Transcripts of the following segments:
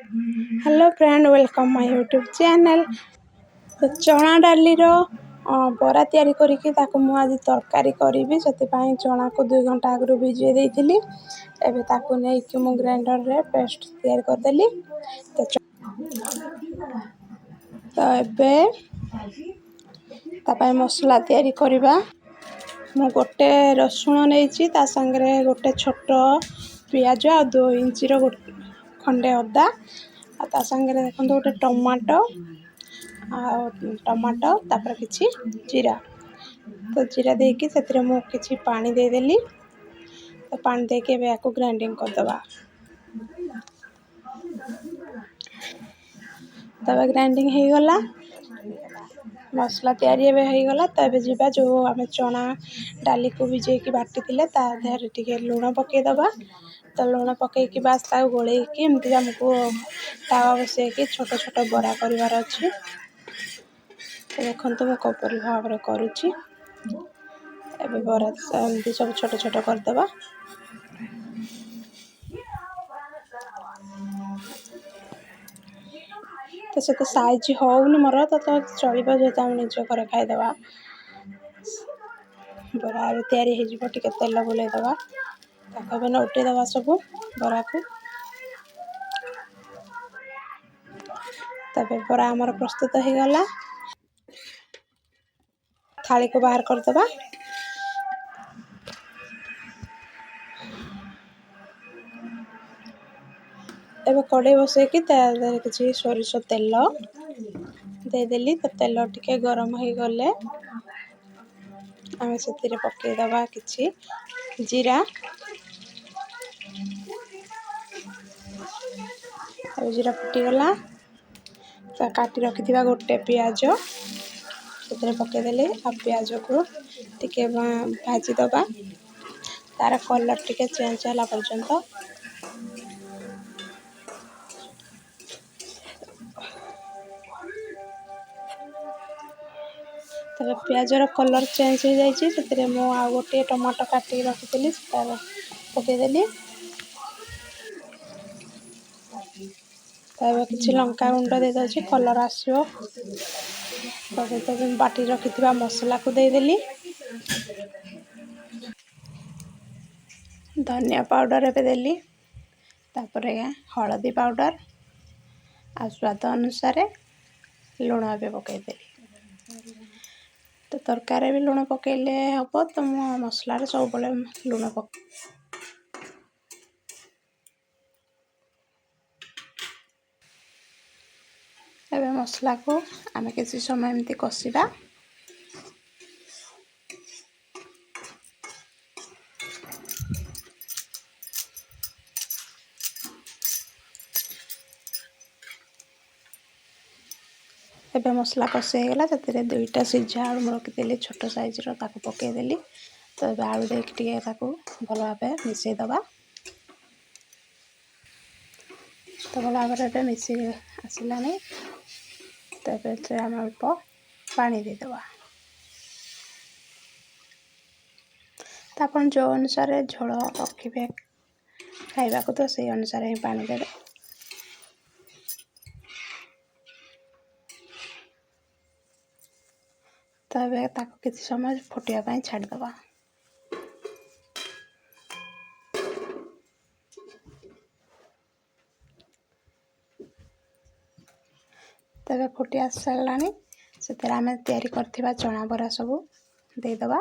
Hello friend, welcome my YouTube channel. तो चना डाली बरा तैयारी करके मु आज तरकारी करी से चना को 2 घंटा आगु भिजे देती। एवं नहीं मु ग्राइंडर रे पेस्ट तैयार करदेली। तो एबे मसला तैयारी करवा। मु गोटे रसुण नहीं संगे गोटे छोट पियाज आ 2 इंची खंडे अदा आ संगे देखो गोटे टमाटो तापर किछि जीरा। तो जीरा देकी से मु किछि पानी देदेली। तो पानी देके या ग्राइंडिंग करदबा। तब ग्राइंडिंग हो गला, मसला तैयारी हो गला। तो ये जीवा जो आम चना डाली को भिजे की बाटी देहरे टिके लुण पकईदबा। तो लुण पकईकी बास गोलैकी एमती आमको तावा बसैकी छोट छोट बरा करार अच्छी। तो देखो मुझे कपरी भाव में करुच्ची। बरा एमती सब छोट छोट करदबा। तो से साइज होनी मोर तो चलो जो निज घर खाईदबा। बरा तैयारी हो तेल बुलेदबा। ताको नौटेदबा सब बरा को। तब बरा आमर प्रस्तुत हो गला। थाली को बाहर करदबा। एबे कड़े बसैकी किसी सोरिष तेल देदेली। तो तेल टिके गरम हो गले आम से पकईदबा किछि जीरा। जीरा फुटीगला तो काटी रखी गोटे पियाज से पकईदेली। आ पियाज को टिके भाजीदबा तार कलर टिके चेंज होला पर्यंत। तब पियाजर कलर चेंज हो जाए मु आ गोटे टमाटो काटी रखी पकईदेली। तब किसी लंका गुंड दे दे कलर आसो। तो बाटी रखी मसला को देदेली। धनिया पाउडर एवं देली। तापर हलदी पाउडर आ स्वाद अनुसार लुण ए पकईदेली। तो तरकारी भी लुण पकईले हम। तो मो मसला सब लुण पक एबे मसला को आम किसी समय एमती कषिबा। एबे मसला कषि होगा से 2टा सिझा आलू रखीदी छोट साइज पकईदेली। तो ये आलू देके भल भाव मिसईदबा। तो भल भाव मिसी आसलानी। तो ये आम अल्प पानी देदबा। तो आप जो अनुसार झोल रखिए खाइबा को तो से अनुसार ही पानी देवे। तो ये किसी समय फुटिया छाड़दबा। तबे फुटी आस सारानी से आम तैयारी करथिबा चना बरा सब देदबा।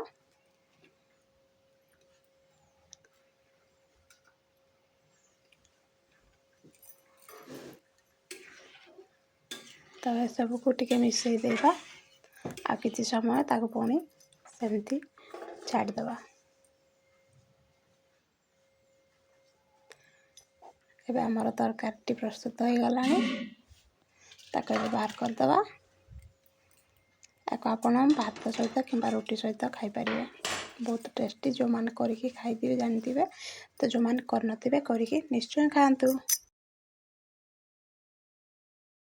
तब सबको टिके मिसई देबा। आ किसी समय ताको पुणी सेमती छाड़दबा। एबे हमर तरकारी प्रस्तुत हो गलानी। ताको बाहर करदबा। आपण भात सहित कि रोटी सहित खाई पारिबे। बहुत टेस्टी जो मान करके खाई जानते। तो जो मान करनथिबे करके निश्चय खाआंतु।